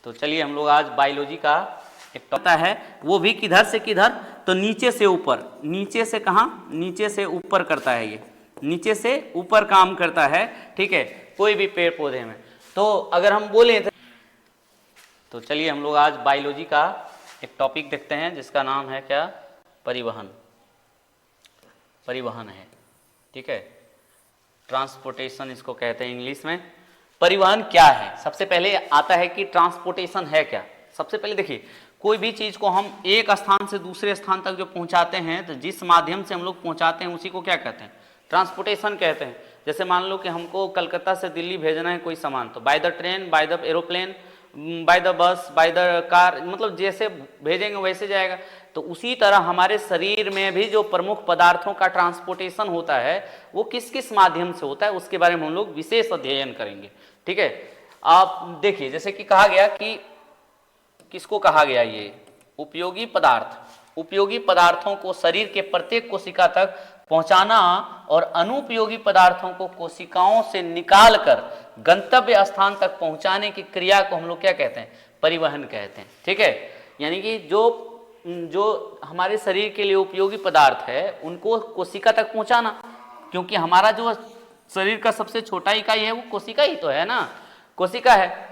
तो चलिए हम लोग आज बायोलॉजी का एक टॉपिक है, वो भी किधर से किधर, तो नीचे से ऊपर। नीचे से कहाँ? नीचे से ऊपर करता है, ये नीचे से ऊपर काम करता है, ठीक है, कोई भी पेड़ पौधे में। तो अगर हम बोले तो चलिए हम लोग आज बायोलॉजी का एक टॉपिक देखते हैं जिसका नाम है क्या? परिवहन। परिवहन है, ठीक है, ट्रांसपोर्टेशन इसको कहते हैं इंग्लिश में। परिवहन क्या है? सबसे पहले आता है कि ट्रांसपोर्टेशन है क्या। सबसे पहले देखिए, कोई भी चीज को हम एक स्थान से दूसरे स्थान तक जो पहुंचाते हैं, तो जिस माध्यम से हम लोग पहुंचाते हैं उसी को क्या कहते हैं? ट्रांसपोर्टेशन कहते हैं। जैसे मान लो कि हमको कलकत्ता से दिल्ली भेजना है कोई सामान, तो by the train, by the aeroplane, by the bus, by the car, मतलब जैसे भेजेंगे वैसे जाएगा। तो उसी तरह हमारे शरीर में भी जो प्रमुख पदार्थों का ट्रांसपोर्टेशन होता है वो किस किस माध्यम से होता है, उसके बारे में हम लोग विशेष अध्ययन करेंगे, ठीक है। आप देखिए, जैसे कि कहा गया कि किसको कहा गया, ये उपयोगी पदार्थ। उपयोगी पदार्थों को शरीर के प्रत्येक कोशिका तक पहुंचाना और अनुपयोगी पदार्थों को कोशिकाओं से निकालकर गंतव्य स्थान तक पहुंचाने की क्रिया को हम लोग क्या कहते हैं? परिवहन कहते हैं, ठीक है। यानी कि जो हमारे शरीर के लिए उपयोगी पदार्थ है उनको कोशिका तक पहुंचाना, क्योंकि हमारा जो शरीर का सबसे छोटा इकाई है वो कोशिका ही तो है ना, कोशिका है।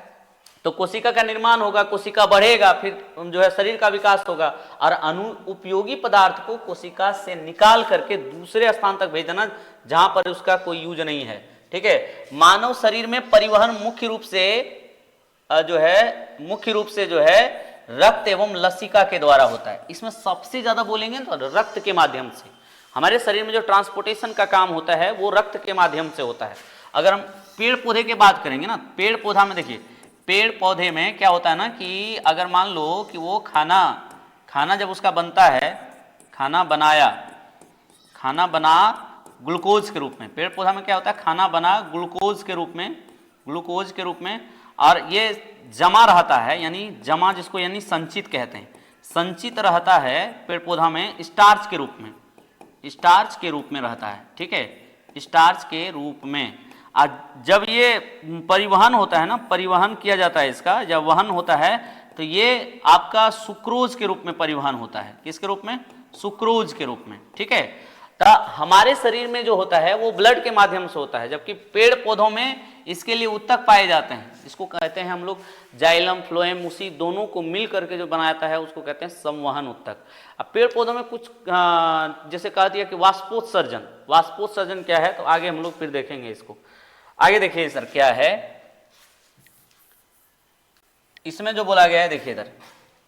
तो कोशिका का निर्माण होगा, कोशिका बढ़ेगा, फिर जो है शरीर का विकास होगा, और अनुपयोगी पदार्थ को कोशिका से निकाल करके दूसरे स्थान तक भेज देना जहां पर उसका कोई यूज नहीं है, ठीक है। मानव शरीर में परिवहन मुख्य रूप से जो है रक्त एवं लसिका के द्वारा होता है। इसमें सबसे ज्यादा बोलेंगे तो रक्त के माध्यम से हमारे शरीर में जो ट्रांसपोर्टेशन का काम होता है वो रक्त के माध्यम से होता है। अगर हम पेड़ पौधे की बात करेंगे ना, पेड़ पौधा में देखिए, पेड़ पौधे में क्या होता है ना कि अगर मान लो कि वो खाना जब उसका बनता है, खाना बना ग्लूकोज के रूप में, पेड़ पौधा में क्या होता है? खाना बना ग्लूकोज के रूप में, और ये जमा रहता है, यानी जमा जिसको यानी संचित कहते हैं, संचित रहता है पेड़ पौधा में स्टार्च के रूप में रहता है, ठीक है, स्टार्च के रूप में। जब ये परिवहन होता है ना, परिवहन किया जाता है इसका, जब वहन होता है तो ये आपका सुक्रोज के रूप में परिवहन होता है। किसके रूप में? सुक्रोज के रूप में, ठीक है। तो हमारे शरीर में जो होता है वो ब्लड के माध्यम से होता है, जबकि पेड़ पौधों में इसके लिए ऊतक पाए जाते हैं। इसको कहते हैं हम लोग जाइलम, फ्लोएम, उसी दोनों को मिल करके जो बनाता है उसको कहते हैं संवहन ऊतक। अब पेड़ पौधों में कुछ जैसे कहा दिया कि वाष्पोत्सर्जन क्या है, तो आगे हम लोग फिर देखेंगे इसको। आगे देखिए सर क्या है इसमें जो बोला गया है, देखिए इधर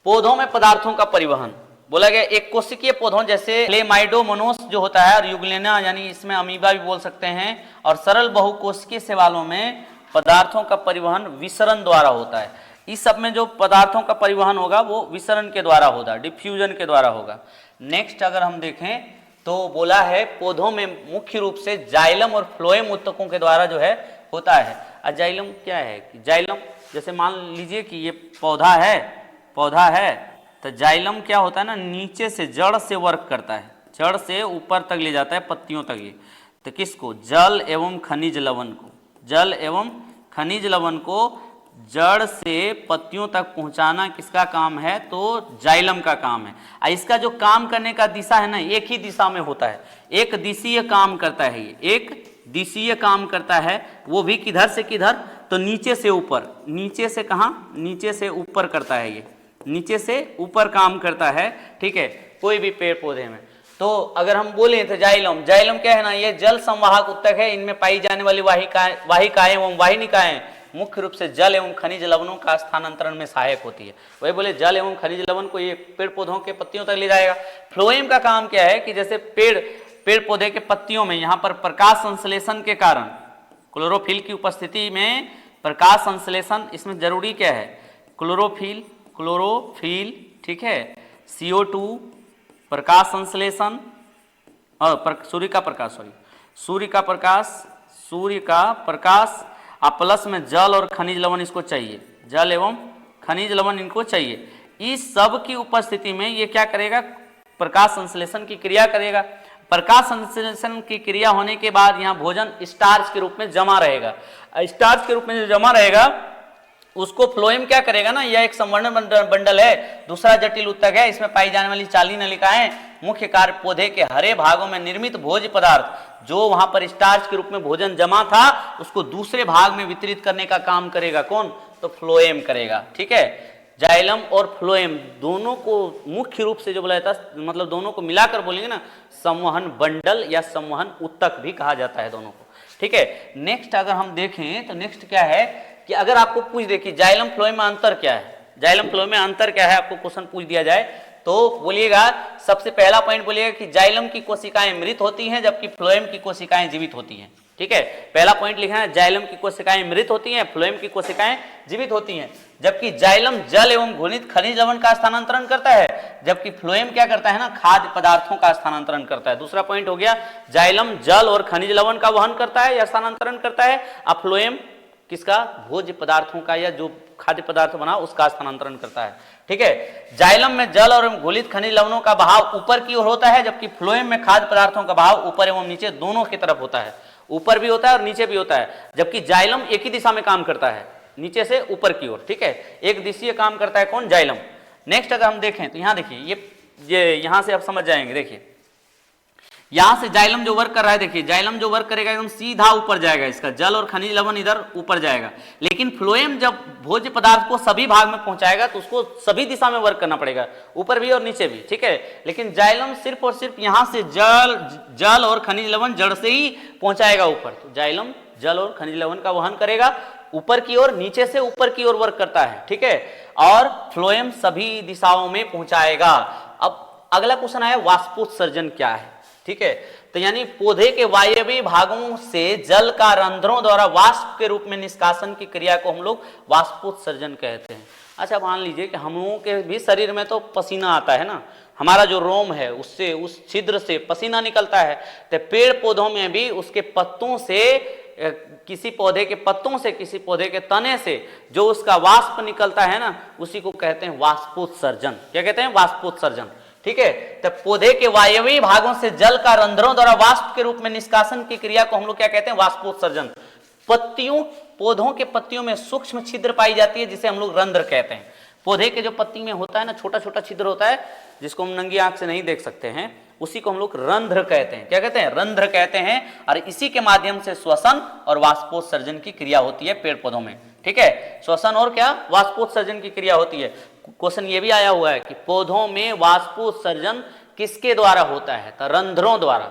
पौधों में पदार्थों का परिवहन बोला गया। एक कोशिकीय पौधों जैसे क्लेमाइडोमोनास जो होता है, और यूग्लेना, यानी इसमें अमीबा भी बोल सकते हैं, और सरल बहुकोशिकीय शैवालों में पदार्थों का परिवहन विसरण द्वारा होता है। इस सब में जो पदार्थों का परिवहन होगा वो विसरण के द्वारा होगा, डिफ्यूजन के द्वारा होगा। नेक्स्ट अगर हम देखें तो बोला है पौधों में मुख्य रूप से जाइलम और फ्लोएम ऊतकों के द्वारा जो है होता है। और जाइलम क्या है? जाइलम जैसे मान लीजिए कि ये पौधा है, तो जाइलम क्या होता है ना, नीचे से जड़ से वर्क करता है, जड़ से ऊपर तक ले जाता है, पत्तियों तक। ये तो किसको? जल एवं खनिज लवण को जड़ से पत्तियों तक पहुंचाना किसका काम है? तो जाइलम का काम है। इसका जो काम करने का दिशा है ना, एक ही दिशा में होता है, एक दिशीय काम करता है, ये एक दिशीय काम करता है, वो भी किधर से किधर, तो नीचे से ऊपर। नीचे से कहाँ? नीचे से ऊपर करता है, ये नीचे से ऊपर काम करता है, ठीक है, कोई भी पेड़ पौधे में। तो अगर हम बोले तो जाइलम क्या है ना, ये जल संवाहक ऊतक है। इनमें पाई जाने वाली वाहिकाएं एवं वाहिनिकाएं मुख्य रूप से जल एवं खनिज लवणों का स्थानांतरण में सहायक होती है। वही बोले जल एवं खनिज लवण को ये पेड़ पौधों के पत्तियों तक ले जाएगा। फ्लोएम का काम क्या है कि जैसे पेड़ पौधे के पत्तियों में यहाँ पर प्रकाश संश्लेषण के कारण, क्लोरोफिल की उपस्थिति में प्रकाश संश्लेषण, इसमें जरूरी क्या है? क्लोरोफिल, ठीक है, CO2, प्रकाश संश्लेषण, और सूर्य का प्रकाश, और प्लस में जल और खनिज लवण इसको चाहिए, जल एवं खनिज लवण इनको चाहिए। इस सब की उपस्थिति में ये क्या करेगा? प्रकाश संश्लेषण की क्रिया करेगा। प्रकाश संश्लेषण की क्रिया होने के बाद यहाँ भोजन स्टार्च के रूप में जमा रहेगा। स्टार्च के रूप में जो जमा रहेगा उसको फ्लोएम क्या करेगा ना, यह एक संवर्ण बंडल है, दूसरा जटिल ऊतक है, इसमें पाई जाने वाली 40 नलिकाएं, मुख्य कार्य पौधे के हरे भागों में निर्मित भोज्य पदार्थ जो वहां पर स्टार्च के रूप में भोजन जमा था उसको दूसरे भाग में वितरित करने का काम करेगा कौन, तो फ्लोएम करेगा। ठीक है, जाइलम और फ्लोएम दोनों को मुख्य रूप से जो बोला जाता है, मतलब दोनों को मिलाकर बोलेंगे ना, संवहन बंडल या संवहन ऊतक भी कहा जाता है दोनों को। ठीक है, नेक्स्ट अगर हम देखें तो नेक्स्ट क्या है कि अगर आपको पूछ दे कि जाइलम फ्लोएम में अंतर क्या है, जाइलम फ्लोएम में अंतर क्या है, आपको क्वेश्चन पूछ दिया जाए तो बोलिएगा, सबसे पहला पॉइंट बोलिएगा कि जाइलम की कोशिकाएं मृत होती हैं जबकि फ्लोएम की कोशिकाएं जीवित होती हैं। ठीक है, पहला पॉइंट लिखना है, जाइलम की कोशिकाएं मृत होती हैं, फ्लोएम की कोशिकाएं जीवित होती हैं, जबकि जाइलम जल एवं घुलित खनिज लवण का स्थानांतरण करता है, जबकि फ्लोएम क्या करता है ना, खाद्य पदार्थों का स्थानांतरण करता है। दूसरा पॉइंट हो गया, जाइलम जल और खनिज लवण का वहन करता है या स्थानांतरण करता है, और फ्लोएम किसका, भोज्य पदार्थों का या जो खाद्य पदार्थ बना उसका स्थानांतरण करता है। ठीक है, जाइलम में जल और घुलित खनिज लवणों का बहाव ऊपर की ओर होता है, जबकि फ्लोएम में खाद्य पदार्थों का बहाव ऊपर एवं नीचे दोनों की तरफ होता है, ऊपर भी होता है और नीचे भी होता है, जबकि जाइलम एक ही दिशा में काम करता है, नीचे से ऊपर की ओर। ठीक है, एक दिशीय काम करता है कौन, जाइलम। नेक्स्ट अगर हम देखें तो यहाँ देखिए, ये यहां से आप समझ जाएंगे, देखिए यहां से जाइलम जो वर्क कर रहा है, देखिए जाइलम जो वर्क करेगा एकदम सीधा ऊपर जाएगा, इसका जल और खनिज लवण इधर ऊपर जाएगा, लेकिन फ्लोएम जब भोज्य पदार्थ को सभी भाग में पहुंचाएगा तो उसको सभी दिशा में वर्क करना पड़ेगा, ऊपर भी और नीचे भी। ठीक है, लेकिन जाइलम सिर्फ और सिर्फ यहां से जल और खनिज लवण जड़ से ही पहुंचाएगा ऊपर, तो जाइलम जल और खनिज लवण का वहन करेगा ऊपर की ओर, नीचे से ऊपर की ओर वर्क करता है। ठीक है, और फ्लोएम सभी दिशाओं में पहुंचाएगा। अब अगला क्वेश्चन आया, वाष्पोत्सर्जन क्या है। ठीक है, तो यानी पौधे के वायवीय भागों से जल का रंध्रों द्वारा वाष्प के रूप में निष्कासन की क्रिया को हम लोग वाष्पोत्सर्जन कहते हैं। अच्छा, मान लीजिए कि हम लोगों के भी शरीर में तो पसीना आता है ना, हमारा जो रोम है उससे, उस छिद्र से पसीना निकलता है, तो पेड़ पौधों में भी उसके पत्तों से, किसी पौधे के पत्तों से, किसी पौधे के तने से जो उसका वाष्प निकलता है ना, उसी को कहते हैं वाष्पोत्सर्जन। क्या कहते हैं, वाष्पोत्सर्जन। ठीक है, तो पौधे के वायवीय भागों से जल का रंध्रों द्वारा वाष्प के रूप में निष्कासन की क्रिया को हम लोग क्या कहते हैं, वाष्पोत्सर्जन। पत्तियों, पौधों के पत्तियों में सूक्ष्म छिद्र पाई जाती है जिसे हम लोग रंध्र कहते हैं। पौधे के जो पत्ती में होता है ना, छोटा छोटा छिद्र होता है जिसको हम नंगी आंख से नहीं देख सकते हैं, उसी को हम लोग रंध्र कहते हैं। क्या कहते हैं, रंध्र कहते हैं, और इसी के माध्यम से श्वसन और वाष्पोत्सर्जन की क्रिया होती है पेड़ पौधों में। ठीक है, श्वसन और क्या, वाष्पोत्सर्जन की क्रिया होती है। क्वेश्चन ये भी आया हुआ है कि पौधों में वाष्पोत्सर्जन किसके द्वारा होता है, तो रंध्रों द्वारा।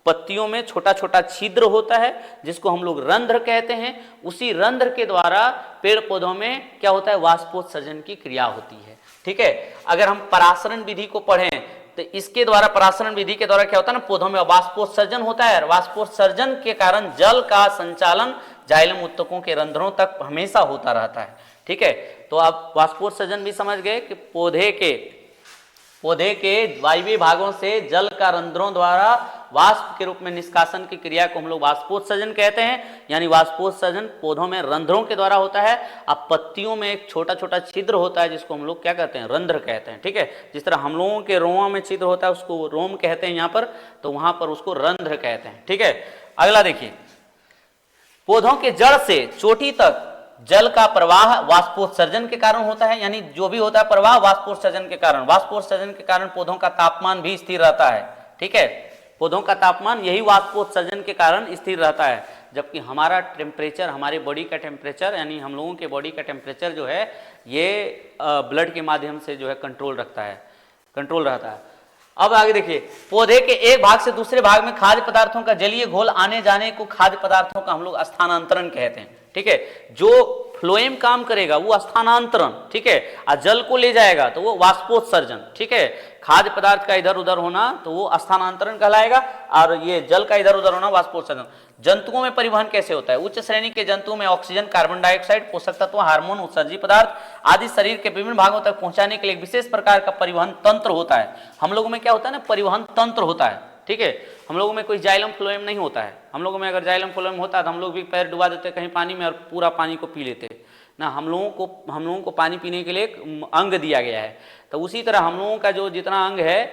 पत्तियों में छोटा छोटा छिद्र होता है जिसको हम लोग रंध्र कहते हैं, उसी रंध्र के द्वारा पेड़ पौधों में क्या होता है, वाष्पोत्सर्जन की क्रिया होती है। ठीक है, अगर हम परासरण विधि को पढ़ें तो इसके द्वारा, परासरण विधि के द्वारा क्या होता है ना, पौधों में वाष्पोत्सर्जन होता है, और वाष्पोत्सर्जन के कारण जल का संचालन जाइलम ऊतकों के रंध्रों तक हमेशा होता रहता है। ठीक है, तो आप वाष्पोत्सर्जन भी समझ गए कि पौधे के वायवीय भागों से जल का रंध्रों द्वारा वाष्प के रूप में निष्कासन की क्रिया को हम लोग वाष्पोत्सर्जन कहते हैं। यानी वाष्पोत्सर्जन पौधों में रंध्रों के द्वारा होता है। अब पत्तियों में एक छोटा छोटा छिद्र होता है जिसको हम लोग क्या कहते हैं, रंध्र कहते हैं। ठीक है, जिस तरह हम लोगों के रोमों में छिद्र होता है उसको रोम कहते हैं यहाँ पर, तो वहां पर उसको रंध्र कहते हैं। ठीक है, अगला देखिए, पौधों के जड़ से चोटी तक जल का प्रवाह वाष्पोत्सर्जन के कारण होता है। यानी जो भी होता है प्रवाह वाष्पोत्सर्जन के कारण। वाष्पोत्सर्जन के कारण पौधों का तापमान भी स्थिर रहता है। ठीक है, पौधों का तापमान यही वाष्पोत्सर्जन के कारण स्थिर रहता है, जबकि हमारा टेम्परेचर, हमारे बॉडी का टेम्परेचर, यानी हम लोगों के बॉडी का टेम्परेचर जो है ये ब्लड के माध्यम से जो है कंट्रोल रहता है। अब आगे देखिए, पौधे के एक भाग से दूसरे भाग में खाद्य पदार्थों का जलीय घोल आने जाने को खाद्य पदार्थों का हम लोग स्थानांतरण कहते हैं। ठीक है, जो फ्लोएम काम करेगा वो स्थानांतरण, ठीक है, और जल को ले जाएगा तो वो वाष्पोत्सर्जन। ठीक है, खाद्य पदार्थ का इधर उधर होना तो वो स्थानांतरण कहलाएगा, और ये जल का इधर उधर होना वाष्पोत्सर्जन। जंतुओं में परिवहन कैसे होता है? उच्च श्रेणी के जंतुओं में ऑक्सीजन, कार्बन डाइऑक्साइड, पोषक तत्व, हार्मोन, उत्सर्जी पदार्थ आदि शरीर के विभिन्न भागों तक पहुंचाने के लिए एक विशेष प्रकार का परिवहन तंत्र होता है। हम लोगों में क्या होता है ना, परिवहन तंत्र होता है। ठीक है, हम लोगों में कोई जाइलम फ्लोएम नहीं होता है। हम लोगों में अगर जाइलम फ्लोएम होता है तो हम लोग भी पैर डुबा देते कहीं पानी में और पूरा पानी को पी लेते ना। हम लोगों को पानी पीने के लिए एक अंग दिया गया है, तो उसी तरह हम लोगों का जो जितना अंग है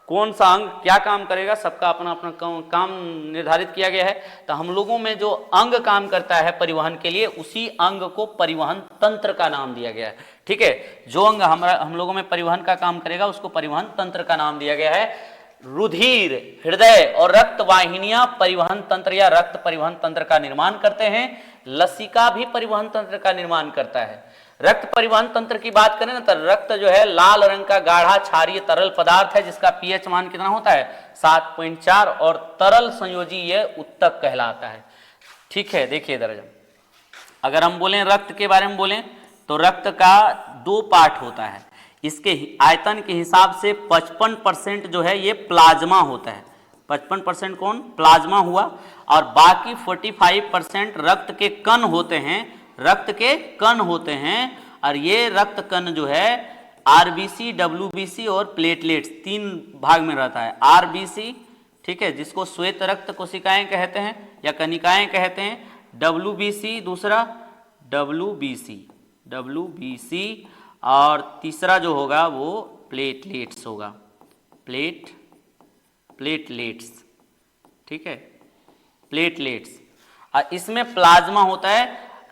कौन सा अंग क्या काम करेगा, सबका अपना अपना काम निर्धारित किया गया है। तो हम लोगों में जो अंग काम करता है परिवहन के लिए, उसी अंग को परिवहन तंत्र का नाम दिया गया है। ठीक है, जो अंग हम लोगों में परिवहन का काम करेगा उसको परिवहन तंत्र का नाम दिया गया है। रुधिर, हृदय और रक्त वाहिनियां परिवहन तंत्र या रक्त परिवहन तंत्र का निर्माण करते हैं। लसिका भी परिवहन तंत्र का निर्माण करता है। रक्त परिवहन तंत्र की बात करें ना, तो रक्त जो है लाल रंग का गाढ़ा क्षारीय तरल पदार्थ है, जिसका पीएच मान कितना होता है 7.4 और तरल संयोजी यह उत्तक कहलाता है। ठीक है, देखिए इधर अगर हम बोलें रक्त के बारे में बोलें तो रक्त का 2 पार्ट होता है। इसके आयतन के हिसाब से 55% जो है ये प्लाज्मा होता है। 55% कौन, प्लाज्मा हुआ, और बाकी 45% रक्त के कण होते हैं। रक्त के कण होते हैं, और ये रक्त कण जो है आरबीसी, डब्ल्यूबीसी और प्लेटलेट्स 3 भाग में रहता है। आरबीसी, ठीक है, जिसको श्वेत रक्त कोशिकाएं कहते हैं या कणिकाएं कहते हैं। डब्ल्यूबीसी दूसरा, डब्ल्यूबीसी और तीसरा जो होगा वो प्लेटलेट्स होगा, प्लेटलेट्स। ठीक है, प्लेटलेट्स। और इसमें प्लाज्मा होता है।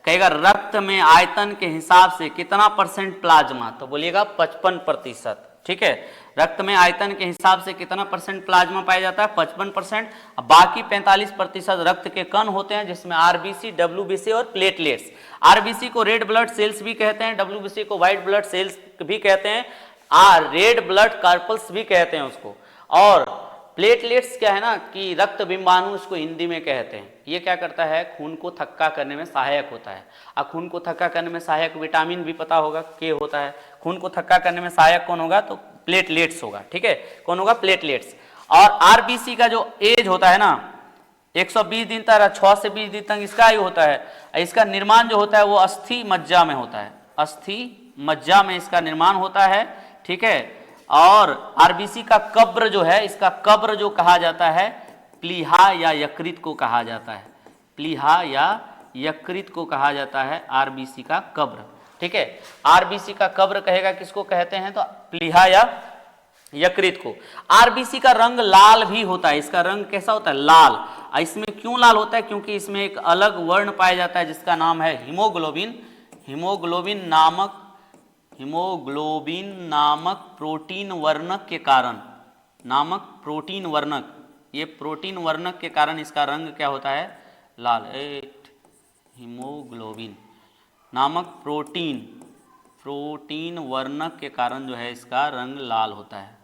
कहेगा रक्त में आयतन के हिसाब से कितना % प्लाज्मा, तो बोलिएगा 55%। ठीक है, रक्त में आयतन के हिसाब से कितना % प्लाज्मा पाया जाता है, 55%। बाकी 45% रक्त के कण होते हैं, जिसमें आरबीसी, डब्ल्यूबीसी और प्लेटलेट्स। आरबीसी को रेड ब्लड सेल्स भी कहते हैं, डब्ल्यूबीसी को व्हाइट ब्लड सेल्स भी कहते हैं, रेड ब्लड कार्पल्स भी कहते हैं उसको। और प्लेटलेट्स क्या है ना कि रक्त बिंबाणु इसको हिंदी में कहते हैं। ये क्या करता है, खून को थक्का करने में सहायक होता है। और खून को थक्का करने में सहायक विटामिन भी पता होगा के होता है। खून को थक्का करने में सहायक कौन होगा, तो प्लेटलेट्स होगा। ठीक है, कौन होगा, प्लेटलेट्स। और आरबीसी का जो एज होता है ना 120 दिन तक, 6 से 20 दिन तक इसका आयु होता है। इसका निर्माण जो होता है वो अस्थि मज्जा में होता है, अस्थि मज्जा में इसका निर्माण होता है। ठीक है, और आरबीसी का कब्र जो है, इसका कब्र जो कहा जाता है प्लीहा या यकृत को कहा जाता है, प्लीहा या यकृत को कहा जाता है आरबीसी का कब्र। ठीक है, आरबीसी का कब्र कहेगा किसको कहते हैं, तो प्लीहा या यकृत को। आरबीसी का रंग लाल भी होता है। इसका रंग कैसा होता है, लाल। इसमें क्यों लाल होता है, क्योंकि इसमें एक अलग वर्ण पाया जाता है जिसका नाम है हीमोग्लोबिन। हीमोग्लोबिन नामक प्रोटीन वर्णक के कारण, ये प्रोटीन वर्णक के कारण इसका रंग क्या होता है, लाल। हीमोग्लोबिन नामक प्रोटीन वर्णक के कारण जो है इसका रंग लाल होता है।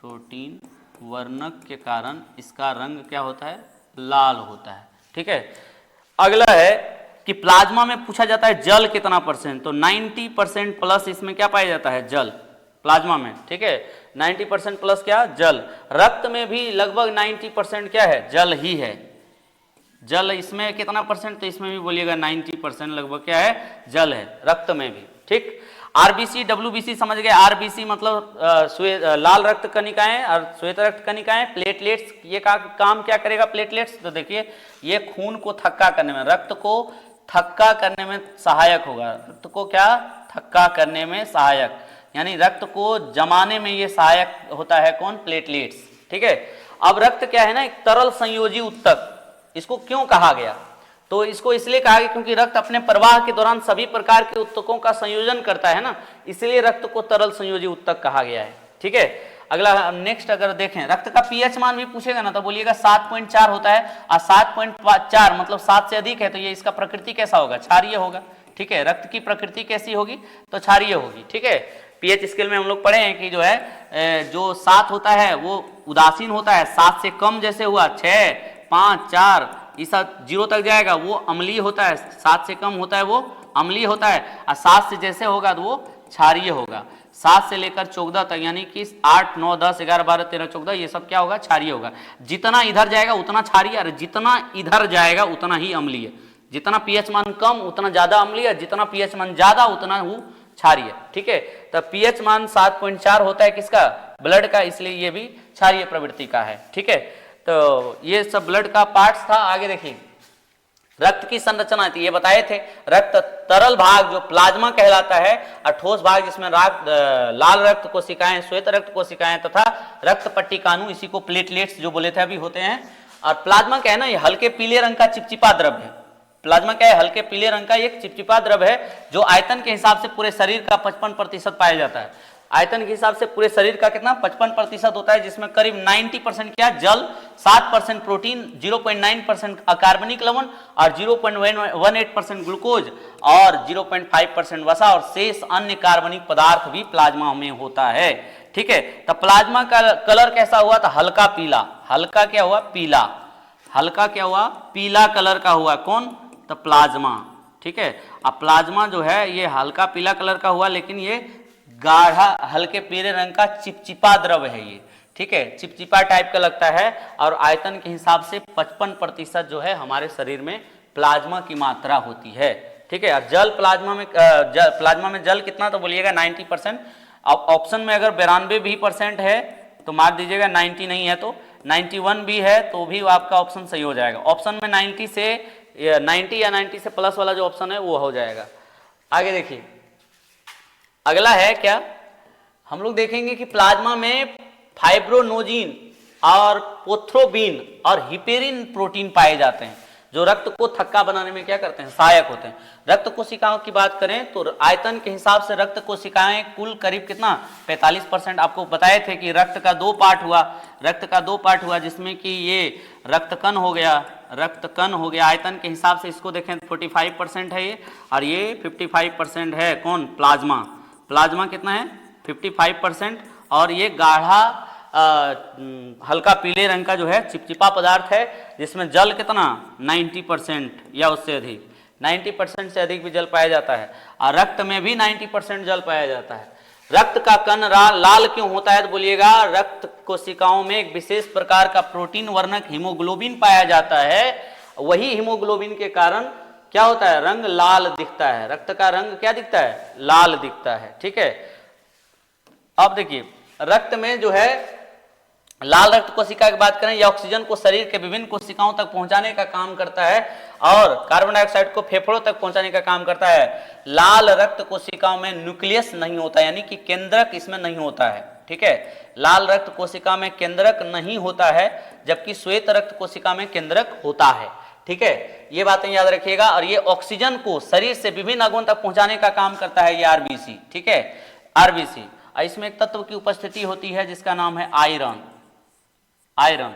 प्रोटीन वर्णक के कारण इसका रंग क्या होता है, लाल होता है। ठीक है, अगला है कि प्लाज्मा में पूछा जाता है जल कितना %, तो 90% प्लस इसमें क्या पाया जाता है, जल प्लाज्मा में। ठीक है, 90% प्लस क्या, जल। रक्त में भी लगभग 90% क्या है, जल ही है। जल इसमें कितना %, तो इसमें भी बोलिएगा 90% लगभग क्या है, जल है रक्त में भी। ठीक, आरबीसी, डब्ल्यूबीसी समझ गए। आरबीसी मतलब लाल रक्त कणिकाएं और श्वेत रक्त कणिकाएं। प्लेटलेट्स, ये काम क्या करेगा प्लेटलेट्स, तो देखिए ये खून को थक्का करने में, रक्त को थक्का करने में सहायक होगा। रक्त को क्या, थक्का करने में सहायक, यानी रक्त को जमाने में ये सहायक होता है कौन, प्लेटलेट्स। ठीक है, अब रक्त क्या है ना, एक तरल संयोजी उत्तक। इसको क्यों कहा गया, तो इसको इसलिए कहा गया क्योंकि रक्त अपने प्रवाह के दौरान सभी प्रकार के उत्तकों का संयोजन करता है ना, इसलिए रक्त को तरल संयोजी उत्तक कहा गया है। ठीक है, अगला नेक्स्ट अगर देखें, रक्त का पीएच मान भी पूछेगा ना तो बोलिएगा 7.4 होता है। और 7.4 मतलब 7 से अधिक है, तो ये इसका प्रकृति कैसा होगा, क्षारीय होगा। ठीक है, रक्त की प्रकृति कैसी होगी, तो क्षारीय होगी। ठीक है, पीएच स्केल में हम लोग पढ़े हैं कि जो है जो 7 होता है वो उदासीन होता है, 7 से कम जैसे हुआ 6, 5, 4 ऐसा 0 तक जाएगा वो अम्लीय होता है, 7 से कम होता है वो अम्लीय होता है, और 7 से जैसे होगा तो वो क्षारीय होगा। 7 से लेकर 14 तक यानी कि 8, 9, 10, 11, 12, 13, 14 ये सब क्या होगा, क्षारीय होगा। जितना इधर जाएगा उतना क्षारीय, और जितना इधर जाएगा उतना ही अम्लीय। जितना पीएच मान कम उतना ज्यादा अम्लीय, जितना पीएच मान ज्यादा उतना वो क्षारीय। ठीक है, तो पीएच मान 7.4 होता है किसका, ब्लड का, इसलिए ये भी क्षारीय प्रवृत्ति का है। ठीक है, तो ये सब ब्लड का पार्ट्स था। आगे देखिए रक्त की संरचना थी, ये बताए थे। रक्त तरल भाग जो प्लाज्मा कहलाता है, और ठोस भाग जिसमें लाल रक्त कोशिकाएं, श्वेत रक्त कोशिकाएं तथा रक्त पट्टिकाणु, इसी को प्लेटलेट्स जो बोले थे अभी होते हैं। और प्लाज्मा क्या है ना, ये हल्के पीले रंग का चिपचिपा द्रव्य है। प्लाज्मा क्या है, हल्के पीले रंग का एक चिपचिपा द्रव्य है जो आयतन के हिसाब से पूरे शरीर का 55% पाया जाता है। आयतन के हिसाब से पूरे शरीर का कितना 55% होता है, जिसमें करीब 90% क्या जल, 7% प्रोटीन, 0.9% अकार्बनिक लवण और 0.18% ग्लूकोज और 0.5% वसा और शेष अन्य कार्बनिक पदार्थ भी प्लाज्मा में होता है। ठीक है, तो प्लाज्मा का कलर कैसा हुआ था, हल्का पीला। हल्का क्या हुआ, पीला। हल्का क्या हुआ, पीला कलर का हुआ। कौन, तो प्लाज्मा। ठीक है, अब प्लाज्मा जो है ये हल्का पीला कलर का हुआ, लेकिन ये गाढ़ा हल्के पीले रंग का चिपचिपा द्रव है ये। ठीक है, चिपचिपा टाइप का लगता है और आयतन के हिसाब से 55% जो है हमारे शरीर में प्लाज्मा की मात्रा होती है। ठीक है, और जल प्लाज्मा में जल कितना, तो बोलिएगा 90%। अब ऑप्शन में अगर 92% है तो मार दीजिएगा, 90 नहीं है तो 91 भी है तो भी आपका ऑप्शन सही हो जाएगा। ऑप्शन में 90 या 90 से प्लस वाला जो ऑप्शन है वो हो जाएगा। आगे देखिए, अगला है क्या, हम लोग देखेंगे कि प्लाज्मा में फाइब्रोनोजिन और पोथ्रोबिन और हिपेरिन प्रोटीन पाए जाते हैं जो रक्त को थक्का बनाने में क्या करते हैं, सहायक होते हैं। रक्त कोशिकाओं की बात करें तो आयतन के हिसाब से रक्त कोशिकाएं कुल करीब कितना 45%। आपको बताए थे कि रक्त का दो पार्ट हुआ, जिसमें कि ये रक्तकण हो गया, आयतन के हिसाब से इसको देखें 45% है ये, और ये 55% है। कौन, प्लाज्मा कितना है 55%, और ये गाढ़ा हल्का पीले रंग का जो है चिपचिपा पदार्थ है, जिसमें जल कितना 90% या उससे अधिक, 90% से अधिक भी जल पाया जाता है। और रक्त में भी 90% जल पाया जाता है। रक्त का कण लाल क्यों होता है, तो बोलिएगा रक्त कोशिकाओं में एक विशेष प्रकार का प्रोटीन वर्णक हीमोग्लोबिन पाया जाता है। वही हीमोग्लोबिन के कारण क्या होता है, रंग लाल दिखता है। रक्त का रंग क्या दिखता है, लाल दिखता है। ठीक है, अब देखिए रक्त में जो है लाल रक्त कोशिका की बात करें, यह ऑक्सीजन को शरीर के विभिन्न कोशिकाओं तक पहुंचाने का काम करता है और कार्बन डाइऑक्साइड को फेफड़ों तक पहुंचाने का काम करता है। लाल रक्त कोशिकाओं में न्यूक्लियस नहीं होता, यानी कि केंद्रक इसमें नहीं होता है। ठीक है, लाल रक्त कोशिका में केंद्रक नहीं होता है, जबकि श्वेत रक्त कोशिका में केंद्रक होता है। ठीक है, ये बातें याद रखिएगा। और ये ऑक्सीजन को शरीर से विभिन्न अंगों तक पहुंचाने का काम करता है, ये आरबीसी। ठीक है, आरबीसी। इसमें एक तत्व की उपस्थिति होती है जिसका नाम है आयरन।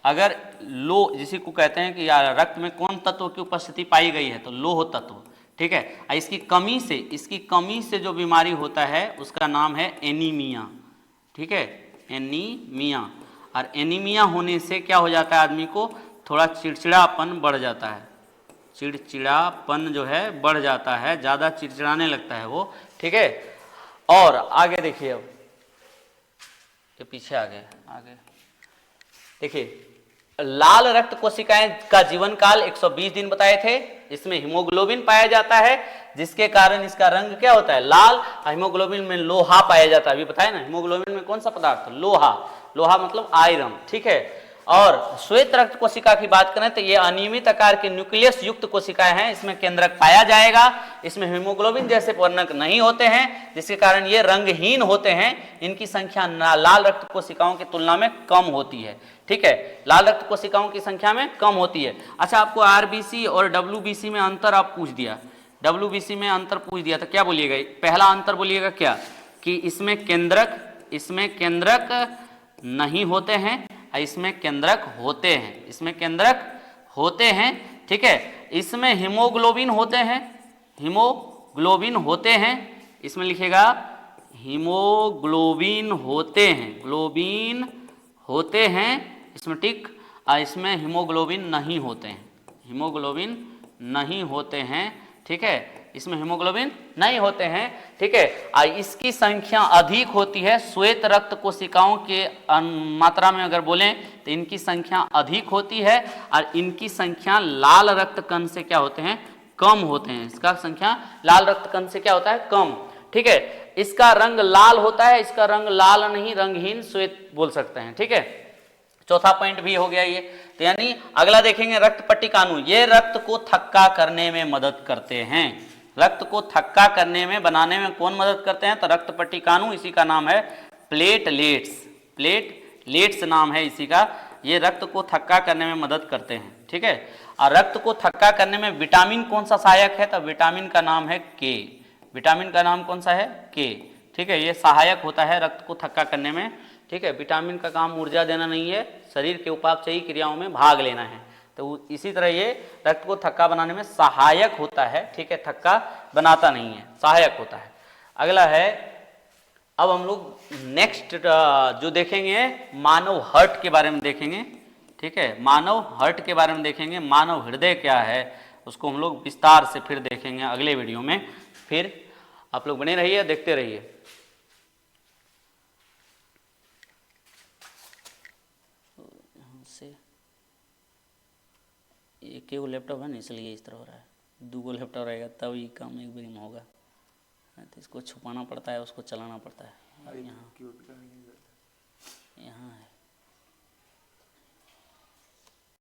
अगर लो, जिसी को कहते हैं कि यार रक्त में कौन तत्व की उपस्थिति पाई गई है, तो लोह तत्व। ठीक है, इसकी कमी से जो बीमारी होता है उसका नाम है एनीमिया। ठीक है, एनीमिया। और एनीमिया होने से क्या हो जाता है, आदमी को थोड़ा चिड़चिड़ापन बढ़ जाता है। चिड़चिड़ापन जो है बढ़ जाता है, ज्यादा चिड़चिड़ाने लगता है वो। ठीक है, और आगे देखिए, अब ये पीछे आगे देखिए, लाल रक्त कोशिकाएं का जीवन काल 120 दिन बताए थे। इसमें हीमोग्लोबिन पाया जाता है, जिसके कारण इसका रंग क्या होता है, लाल। हीमोग्लोबिन में लोहा पाया जाता है, अभी बताया ना, हीमोग्लोबिन में कौन सा पदार्थ, लोहा मतलब आयरन। ठीक है, और श्वेत रक्त कोशिका की बात करें तो ये अनियमित आकार के न्यूक्लियस युक्त कोशिकाएं हैं। इसमें केंद्रक पाया जाएगा, इसमें हीमोग्लोबिन जैसे वर्णक नहीं होते हैं, जिसके कारण ये रंगहीन होते हैं। इनकी संख्या लाल रक्त कोशिकाओं की तुलना में कम होती है। ठीक है, लाल रक्त कोशिकाओं की संख्या में कम होती है। अच्छा, आपको आरबीसी और डब्ल्यूबीसी में अंतर आप पूछ दिया, डब्ल्यूबीसी में अंतर पूछ दिया, तो क्या बोलिएगा, पहला अंतर बोलिएगा क्या, कि इसमें केंद्रक नहीं होते हैं, इसमें केंद्रक होते हैं। ठीक है, इसमें हीमोग्लोबिन होते हैं, इसमें लिखेगा हीमोग्लोबिन होते हैं इसमें, ठीक। इसमें हीमोग्लोबिन नहीं होते हैं। ठीक है, इसमें हीमोग्लोबिन नहीं होते हैं। ठीक है, इसकी संख्या अधिक होती है श्वेत रक्त कोशिकाओं के मात्रा में अगर बोलें तो इनकी संख्या अधिक होती है, और इनकी संख्या लाल रक्त कण से क्या होते हैं, कम होते हैं। इसका संख्या लाल रक्त कण से क्या होता है, कम। ठीक है, इसका रंग लाल होता है, इसका रंग लाल नहीं, रंगहीन श्वेत बोल सकते हैं। ठीक है, चौथा पॉइंट भी हो गया ये। तो यानी अगला देखेंगे रक्त पट्टिकाणु, ये रक्त को थक्का करने में मदद करते हैं। रक्त को थक्का करने में, बनाने में कौन मदद करते हैं? तो रक्त पट्टिकाणु, इसी का नाम है प्लेटलेट्स। प्लेटलेट्स नाम है इसी का। ये रक्त को थक्का करने में मदद करते हैं, ठीक है। और रक्त को थक्का करने में विटामिन कौन सा सहायक है? तो विटामिन का नाम है के। विटामिन का नाम कौन सा है? के, ठीक है। ये सहायक होता है रक्त को थक्का करने में, ठीक है। विटामिन का काम ऊर्जा देना नहीं है, शरीर के उपापचयी क्रियाओं में भाग लेना है। तो इसी तरह ये रक्त को थक्का बनाने में सहायक होता है, ठीक है। थक्का बनाता नहीं है, सहायक होता है। अगला है, अब हम लोग नेक्स्ट जो देखेंगे मानव हार्ट के बारे में देखेंगे, ठीक है। मानव हार्ट के बारे में देखेंगे, मानव हृदय क्या है उसको हम लोग विस्तार से फिर देखेंगे अगले वीडियो में। फिर आप लोग बने रहिए, देखते रहिए। एक ही लैपटॉप है ना, इसलिए इस तरह हो रहा है। दो लैपटॉप रहेगा तब ये काम एक बारी में होगा, तो इसको छुपाना पड़ता है, उसको चलाना पड़ता है। यहाँ है।